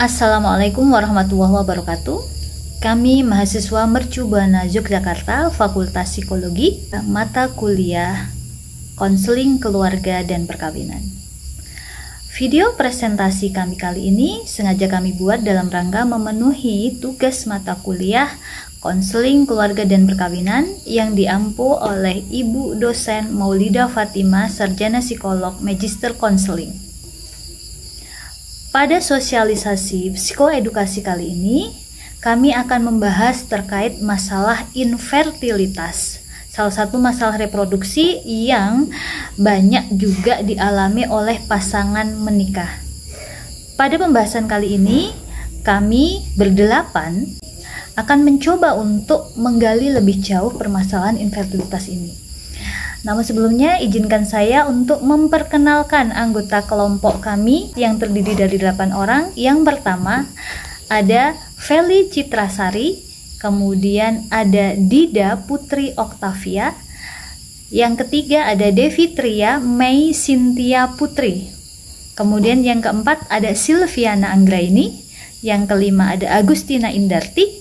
Assalamualaikum warahmatullahi wabarakatuh. Kami mahasiswa Mercu Buana Yogyakarta, Fakultas Psikologi, mata kuliah Konseling Keluarga dan Perkawinan. Video presentasi kami kali ini sengaja kami buat dalam rangka memenuhi tugas mata kuliah Konseling Keluarga dan Perkawinan yang diampu oleh Ibu Dosen Maulida Fatima, Sarjana Psikolog Magister Konseling. Pada sosialisasi psikoedukasi kali ini, kami akan membahas terkait masalah infertilitas, salah satu masalah reproduksi yang banyak juga dialami oleh pasangan menikah. Pada pembahasan kali ini, kami berdelapan akan mencoba untuk menggali lebih jauh permasalahan infertilitas ini. Namun sebelumnya izinkan saya untuk memperkenalkan anggota kelompok kami yang terdiri dari 8 orang. Yang pertama ada Feli Citrasari, kemudian ada Dida Putri Oktavia, yang ketiga ada Devi Tria Mei Cynthia Putri, kemudian yang keempat ada Silviana Anggraini, yang kelima ada Agustina Indarti,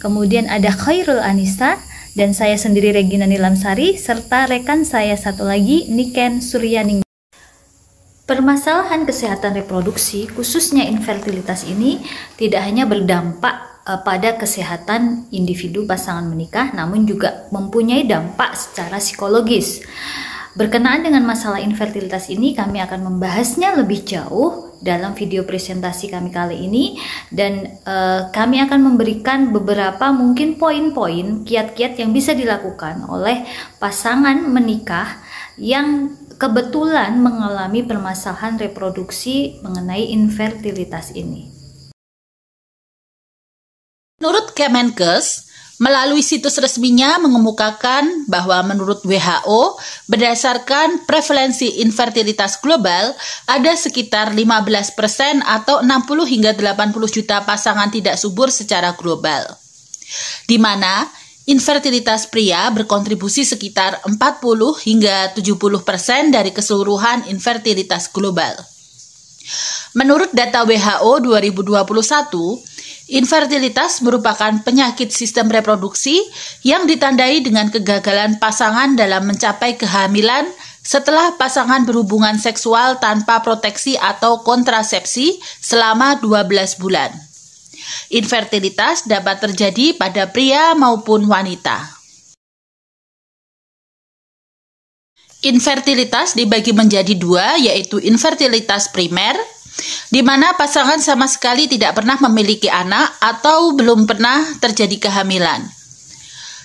kemudian ada Khairul Anissa, dan saya sendiri Regina Nilamsari, serta rekan saya satu lagi Niken Suryaning. Permasalahan kesehatan reproduksi, khususnya infertilitas ini, tidak hanya berdampak pada kesehatan individu pasangan menikah, namun juga mempunyai dampak secara psikologis. Berkenaan dengan masalah infertilitas ini, kami akan membahasnya lebih jauh dalam video presentasi kami kali ini, dan kami akan memberikan beberapa mungkin poin-poin, kiat-kiat yang bisa dilakukan oleh pasangan menikah yang kebetulan mengalami permasalahan reproduksi mengenai infertilitas ini. Menurut Kemenkes, melalui situs resminya mengemukakan bahwa menurut WHO, berdasarkan prevalensi infertilitas global, ada sekitar 15% atau 60 hingga 80 juta pasangan tidak subur secara global, di mana infertilitas pria berkontribusi sekitar 40 hingga 70% dari keseluruhan infertilitas global. Menurut data WHO 2021, infertilitas merupakan penyakit sistem reproduksi yang ditandai dengan kegagalan pasangan dalam mencapai kehamilan setelah pasangan berhubungan seksual tanpa proteksi atau kontrasepsi selama 12 bulan. Infertilitas dapat terjadi pada pria maupun wanita. Infertilitas dibagi menjadi dua, yaitu infertilitas primer, di mana pasangan sama sekali tidak pernah memiliki anak atau belum pernah terjadi kehamilan.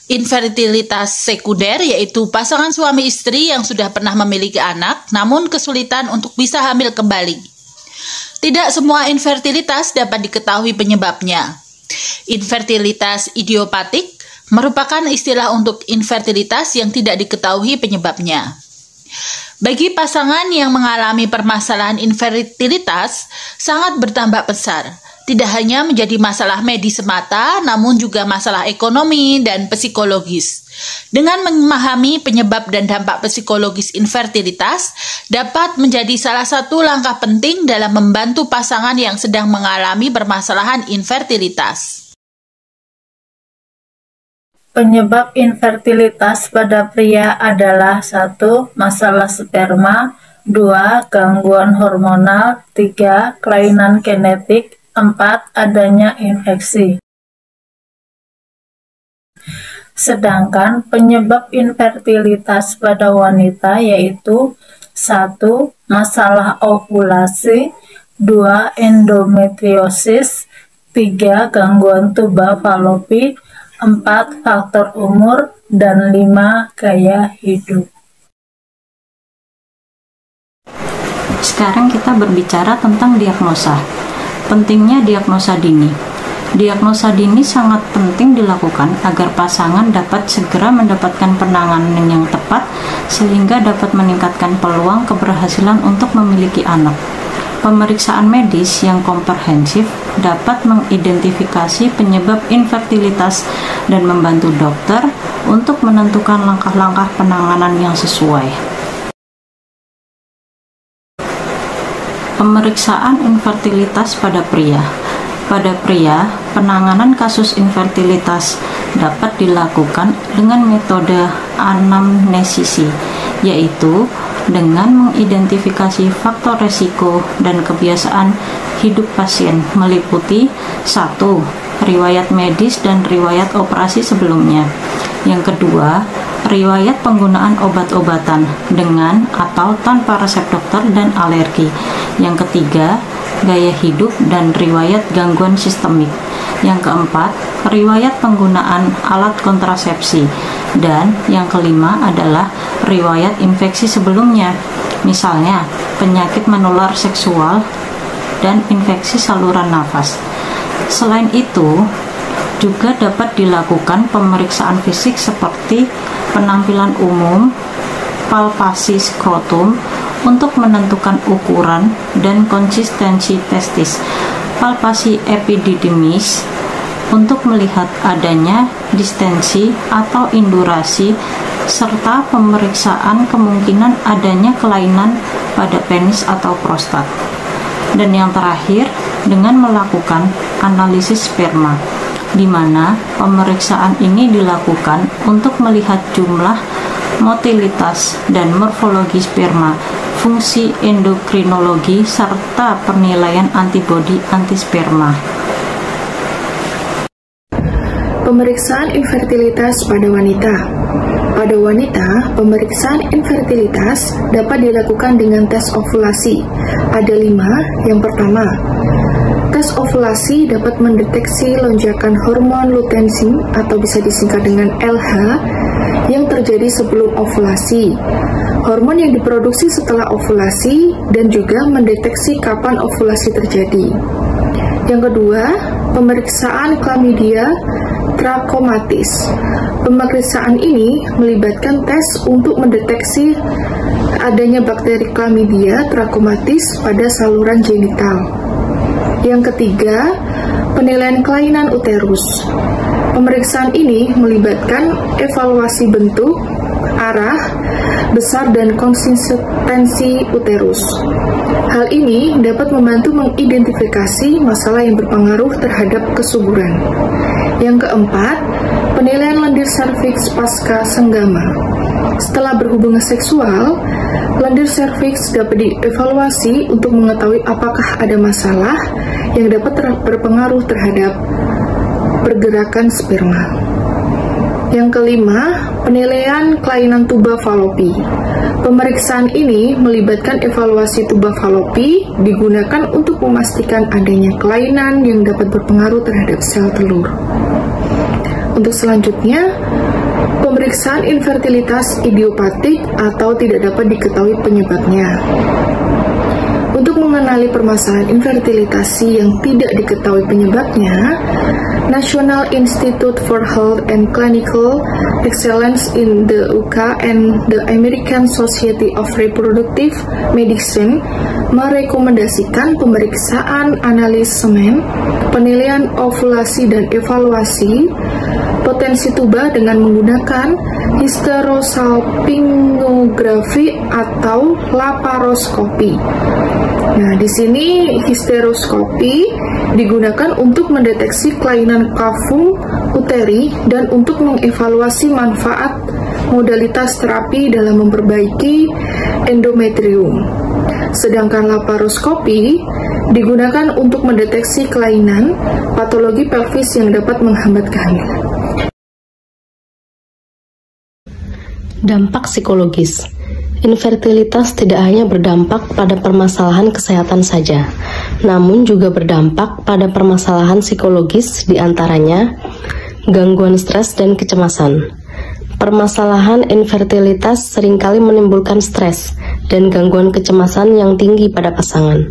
Infertilitas sekunder, yaitu pasangan suami istri yang sudah pernah memiliki anak namun kesulitan untuk bisa hamil kembali. Tidak semua infertilitas dapat diketahui penyebabnya. Infertilitas idiopatik merupakan istilah untuk infertilitas yang tidak diketahui penyebabnya. Bagi pasangan yang mengalami permasalahan infertilitas, sangat berdampak besar. Tidak hanya menjadi masalah medis semata, namun juga masalah ekonomi dan psikologis. Dengan memahami penyebab dan dampak psikologis infertilitas, dapat menjadi salah satu langkah penting dalam membantu pasangan yang sedang mengalami permasalahan infertilitas. Penyebab infertilitas pada pria adalah 1. Masalah sperma, 2. Gangguan hormonal, 3. Kelainan genetik, 4. Adanya infeksi. Sedangkan penyebab infertilitas pada wanita yaitu 1. Masalah ovulasi, 2. Endometriosis, 3. Gangguan tuba falopi, 4. Faktor umur, dan 5. Gaya hidup. Sekarang kita berbicara tentang diagnosa. Pentingnya diagnosa dini. Diagnosa dini sangat penting dilakukan agar pasangan dapat segera mendapatkan penanganan yang tepat sehingga dapat meningkatkan peluang keberhasilan untuk memiliki anak. Pemeriksaan medis yang komprehensif dapat mengidentifikasi penyebab infertilitas dan membantu dokter untuk menentukan langkah-langkah penanganan yang sesuai. Pemeriksaan infertilitas pada pria. Pada pria, penanganan kasus infertilitas dapat dilakukan dengan metode anamnesisi, yaitu dengan mengidentifikasi faktor resiko dan kebiasaan hidup pasien meliputi 1. Riwayat medis dan riwayat operasi sebelumnya. Yang kedua, riwayat penggunaan obat-obatan dengan atau tanpa resep dokter dan alergi. Yang ketiga, gaya hidup dan riwayat gangguan sistemik. Yang keempat, riwayat penggunaan alat kontrasepsi. Dan yang kelima adalah riwayat infeksi sebelumnya, misalnya penyakit menular seksual dan infeksi saluran nafas. Selain itu, juga dapat dilakukan pemeriksaan fisik seperti penampilan umum, palpasi skrotum untuk menentukan ukuran dan konsistensi testis, palpasi epididymis untuk melihat adanya distensi atau indurasi, serta pemeriksaan kemungkinan adanya kelainan pada penis atau prostat. Dan yang terakhir, dengan melakukan analisis sperma, di mana pemeriksaan ini dilakukan untuk melihat jumlah, motilitas, dan morfologi sperma, fungsi endokrinologi, serta penilaian antibodi antisperma. Pemeriksaan infertilitas pada wanita. Pada wanita, pemeriksaan infertilitas dapat dilakukan dengan tes ovulasi. Ada 5. Yang pertama, tes ovulasi dapat mendeteksi lonjakan hormon luteinsin atau bisa disingkat dengan LH yang terjadi sebelum ovulasi, hormon yang diproduksi setelah ovulasi, dan juga mendeteksi kapan ovulasi terjadi. Yang kedua, pemeriksaan chlamydia trachomatis. Pemeriksaan ini melibatkan tes untuk mendeteksi adanya bakteri chlamydia trachomatis pada saluran genital. Yang ketiga, penilaian kelainan uterus. Pemeriksaan ini melibatkan evaluasi bentuk, arah, besar, dan konsistensi uterus. Hal ini dapat membantu mengidentifikasi masalah yang berpengaruh terhadap kesuburan. Yang keempat, penilaian lendir serviks pasca senggama. Setelah berhubungan seksual, lendir serviks dapat dievaluasi untuk mengetahui apakah ada masalah yang dapat berpengaruh terhadap pergerakan sperma. Yang kelima, penilaian kelainan tuba falopi. Pemeriksaan ini melibatkan evaluasi tuba falopi digunakan untuk memastikan adanya kelainan yang dapat berpengaruh terhadap sel telur. Untuk selanjutnya, pemeriksaan infertilitas idiopatik atau tidak dapat diketahui penyebabnya. Untuk mengenali permasalahan infertilitasi yang tidak diketahui penyebabnya, National Institute for Health and Clinical Excellence in the UK and the American Society of Reproductive Medicine merekomendasikan pemeriksaan analisis semen, penilaian ovulasi dan evaluasi potensi tuba dengan menggunakan histerosalpingografi atau laparoskopi. Nah, di sini histeroskopi digunakan untuk mendeteksi kelainan kavum uteri dan untuk mengevaluasi manfaat modalitas terapi dalam memperbaiki endometrium. Sedangkan laparoskopi digunakan untuk mendeteksi kelainan patologi pelvis yang dapat menghambat kehamilan. Dampak psikologis. Infertilitas tidak hanya berdampak pada permasalahan kesehatan saja, namun juga berdampak pada permasalahan psikologis, diantaranya gangguan stres dan kecemasan. Permasalahan infertilitas seringkali menimbulkan stres dan gangguan kecemasan yang tinggi pada pasangan.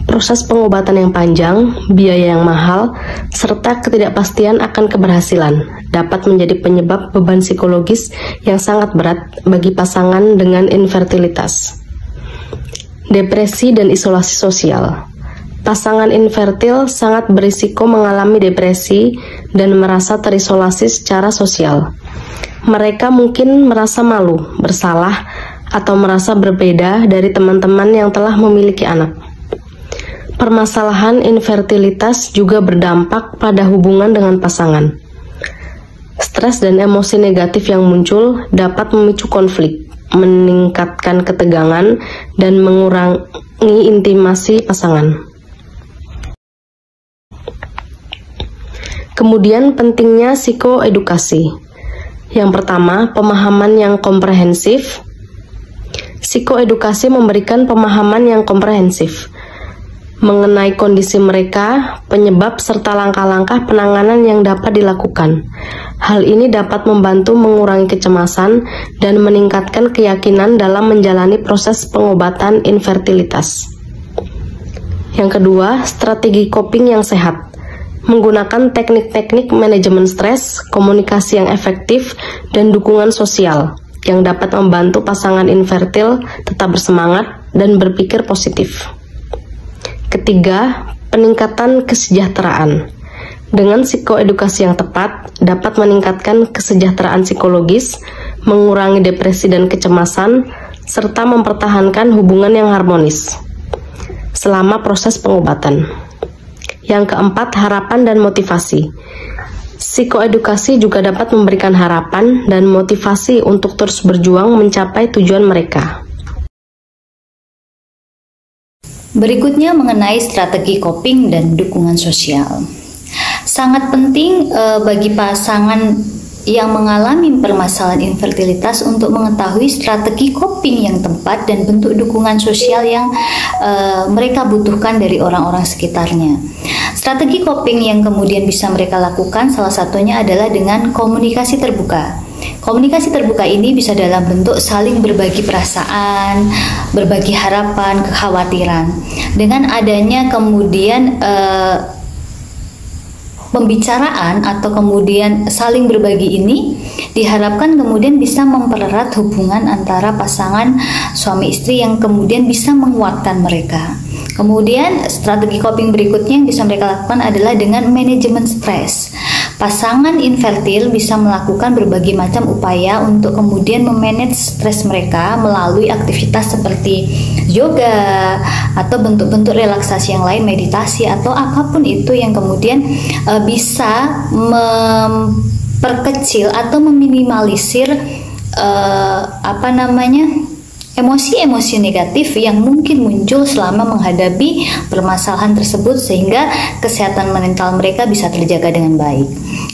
Proses pengobatan yang panjang, biaya yang mahal, serta ketidakpastian akan keberhasilan dapat menjadi penyebab beban psikologis yang sangat berat bagi pasangan dengan infertilitas. Depresi dan isolasi sosial. Pasangan infertil sangat berisiko mengalami depresi dan merasa terisolasi secara sosial. Mereka mungkin merasa malu, bersalah, atau merasa berbeda dari teman-teman yang telah memiliki anak. Permasalahan infertilitas juga berdampak pada hubungan dengan pasangan. Stres dan emosi negatif yang muncul dapat memicu konflik, meningkatkan ketegangan, dan mengurangi intimasi pasangan. Kemudian pentingnya psikoedukasi. Yang pertama, pemahaman yang komprehensif. Psikoedukasi memberikan pemahaman yang komprehensif mengenai kondisi mereka, penyebab, serta langkah-langkah penanganan yang dapat dilakukan. Hal ini dapat membantu mengurangi kecemasan dan meningkatkan keyakinan dalam menjalani proses pengobatan infertilitas. Yang kedua, strategi coping yang sehat. Menggunakan teknik-teknik manajemen stres, komunikasi yang efektif, dan dukungan sosial yang dapat membantu pasangan infertil tetap bersemangat dan berpikir positif. Ketiga, peningkatan kesejahteraan. Dengan psikoedukasi yang tepat, dapat meningkatkan kesejahteraan psikologis, mengurangi depresi dan kecemasan, serta mempertahankan hubungan yang harmonis selama proses pengobatan. Yang keempat, harapan dan motivasi. Psikoedukasi juga dapat memberikan harapan dan motivasi untuk terus berjuang mencapai tujuan mereka. Berikutnya mengenai strategi coping dan dukungan sosial. Sangat penting bagi pasangan yang mengalami permasalahan infertilitas untuk mengetahui strategi coping yang tepat dan bentuk dukungan sosial yang mereka butuhkan dari orang-orang sekitarnya. Strategi coping yang kemudian bisa mereka lakukan salah satunya adalah dengan komunikasi terbuka. Komunikasi terbuka ini bisa dalam bentuk saling berbagi perasaan, berbagi harapan, kekhawatiran. Dengan adanya kemudian pembicaraan atau kemudian saling berbagi ini diharapkan kemudian bisa mempererat hubungan antara pasangan suami istri yang kemudian bisa menguatkan mereka. Kemudian strategi coping berikutnya yang bisa mereka lakukan adalah dengan manajemen stres. Pasangan infertil bisa melakukan berbagai macam upaya untuk kemudian memanage stres mereka melalui aktivitas seperti yoga atau bentuk-bentuk relaksasi yang lain, meditasi atau apapun itu yang kemudian bisa memperkecil atau meminimalisir emosi-emosi negatif yang mungkin muncul selama menghadapi permasalahan tersebut sehingga kesehatan mental mereka bisa terjaga dengan baik.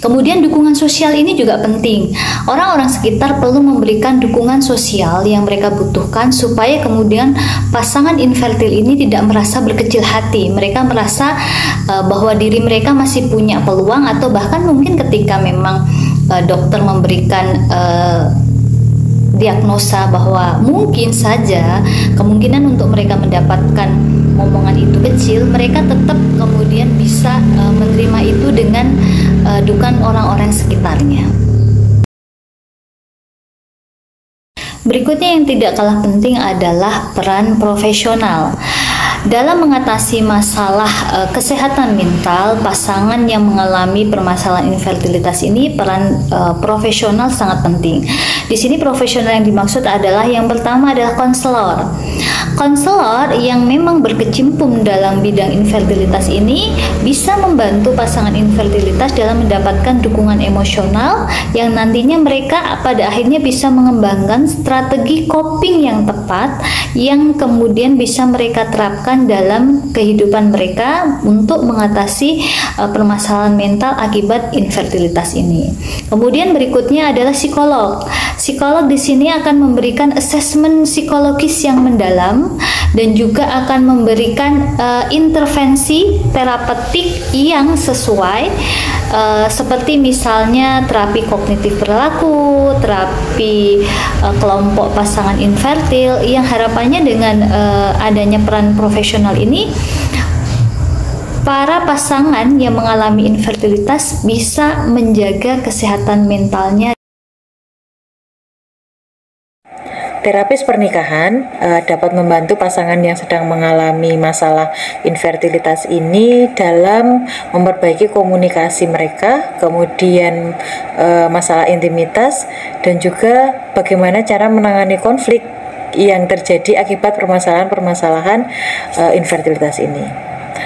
Kemudian dukungan sosial ini juga penting. Orang-orang sekitar perlu memberikan dukungan sosial yang mereka butuhkan supaya kemudian pasangan infertil ini tidak merasa berkecil hati. Mereka merasa bahwa diri mereka masih punya peluang atau bahkan mungkin ketika memang dokter memberikan diagnosa bahwa mungkin saja kemungkinan untuk mereka mendapatkan momongan itu kecil, mereka tetap kemudian bisa menerima itu dengan dukungan orang-orang sekitarnya. Berikutnya yang tidak kalah penting adalah peran profesional. Dalam mengatasi masalah kesehatan mental pasangan yang mengalami permasalahan infertilitas ini, peran profesional sangat penting. Di sini profesional yang dimaksud adalah yang pertama adalah konselor. Konselor yang memang berkecimpung dalam bidang infertilitas ini bisa membantu pasangan infertilitas dalam mendapatkan dukungan emosional yang nantinya mereka pada akhirnya bisa mengembangkan strategi coping yang tepat yang kemudian bisa mereka terapkan dalam kehidupan mereka untuk mengatasi permasalahan mental akibat infertilitas ini. Kemudian berikutnya adalah psikolog. Psikolog di sini akan memberikan asesmen psikologis yang mendalam dan juga akan memberikan intervensi terapeutik yang sesuai seperti misalnya terapi kognitif perilaku, terapi kelompok pasangan infertil yang harapannya dengan adanya peran profesional ini para pasangan yang mengalami infertilitas bisa menjaga kesehatan mentalnya. Terapis pernikahan dapat membantu pasangan yang sedang mengalami masalah infertilitas ini dalam memperbaiki komunikasi mereka, kemudian masalah intimitas, dan juga bagaimana cara menangani konflik yang terjadi akibat permasalahan-permasalahan infertilitas ini.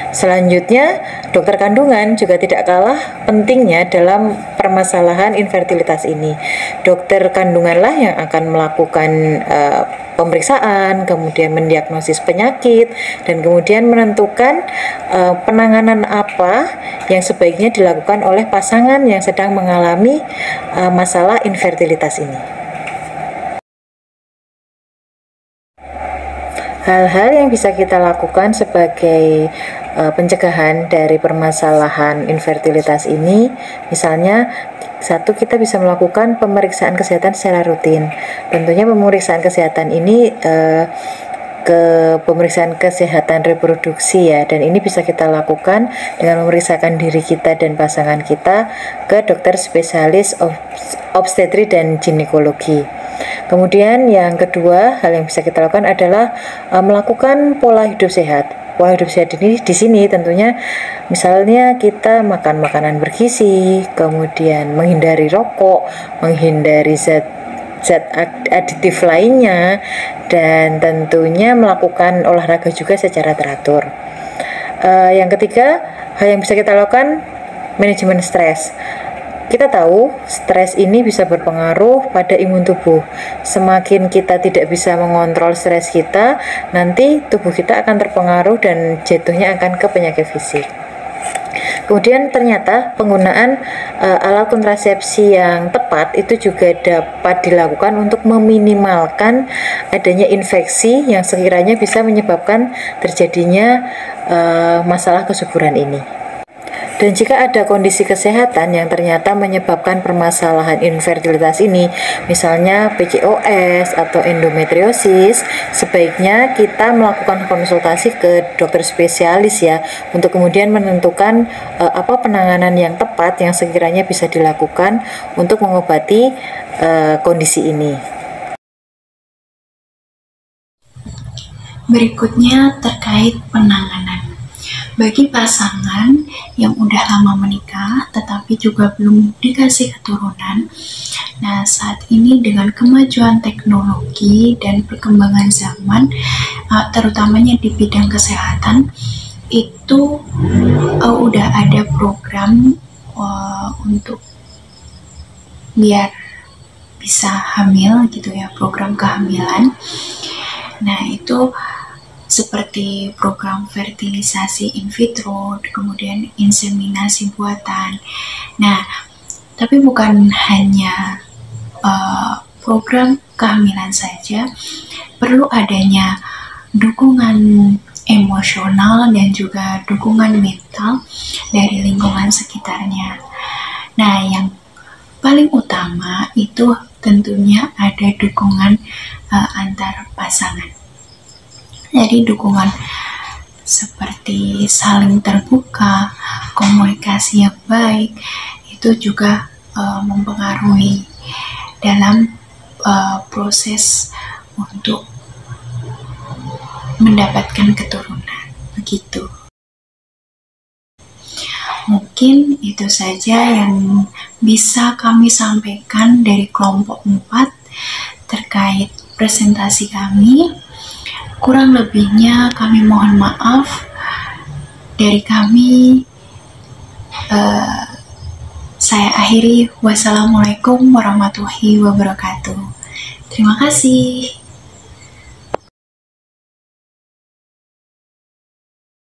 Selanjutnya, dokter kandungan juga tidak kalah pentingnya dalam permasalahan infertilitas ini. Dokter kandunganlah yang akan melakukan pemeriksaan, kemudian mendiagnosis penyakit, dan kemudian menentukan penanganan apa yang sebaiknya dilakukan oleh pasangan yang sedang mengalami masalah infertilitas ini. Hal-hal yang bisa kita lakukan sebagai pencegahan dari permasalahan infertilitas ini, misalnya satu, kita bisa melakukan pemeriksaan kesehatan secara rutin. Tentunya pemeriksaan kesehatan ini ke pemeriksaan kesehatan reproduksi ya, dan ini bisa kita lakukan dengan memeriksakan diri kita dan pasangan kita ke dokter spesialis obstetri dan ginekologi. Kemudian yang kedua, hal yang bisa kita lakukan adalah melakukan pola hidup sehat. Pola hidup sehat ini di sini tentunya misalnya kita makan makanan bergizi, kemudian menghindari rokok, menghindari zat aditif lainnya, dan tentunya melakukan olahraga juga secara teratur. Yang ketiga, hal yang bisa kita lakukan, manajemen stres. Kita tahu stres ini bisa berpengaruh pada imun tubuh. Semakin kita tidak bisa mengontrol stres kita, nanti tubuh kita akan terpengaruh dan jatuhnya akan ke penyakit fisik. Kemudian ternyata penggunaan alat kontrasepsi yang tepat itu juga dapat dilakukan untuk meminimalkan adanya infeksi yang sekiranya bisa menyebabkan terjadinya masalah kesuburan ini. Dan jika ada kondisi kesehatan yang ternyata menyebabkan permasalahan infertilitas ini, misalnya PCOS atau endometriosis, sebaiknya kita melakukan konsultasi ke dokter spesialis ya, untuk kemudian menentukan apa penanganan yang tepat yang sekiranya bisa dilakukan untuk mengobati kondisi ini. Berikutnya terkait penanganan. Bagi pasangan yang udah lama menikah tetapi juga belum dikasih keturunan, nah saat ini dengan kemajuan teknologi dan perkembangan zaman, terutamanya di bidang kesehatan, itu udah ada program untuk biar bisa hamil gitu ya, program kehamilan. Nah itu seperti program fertilisasi in vitro, kemudian inseminasi buatan. Nah, tapi bukan hanya program kehamilan saja, perlu adanya dukungan emosional dan juga dukungan mental dari lingkungan sekitarnya. Nah, yang paling utama itu tentunya ada dukungan antar pasangan. Jadi dukungan seperti saling terbuka, komunikasi yang baik, itu juga mempengaruhi dalam proses untuk mendapatkan keturunan. Begitu. Mungkin itu saja yang bisa kami sampaikan dari kelompok 4 terkait presentasi kami. Kurang lebihnya kami mohon maaf. Dari kami, saya akhiri. Wassalamualaikum warahmatullahi wabarakatuh. Terima kasih.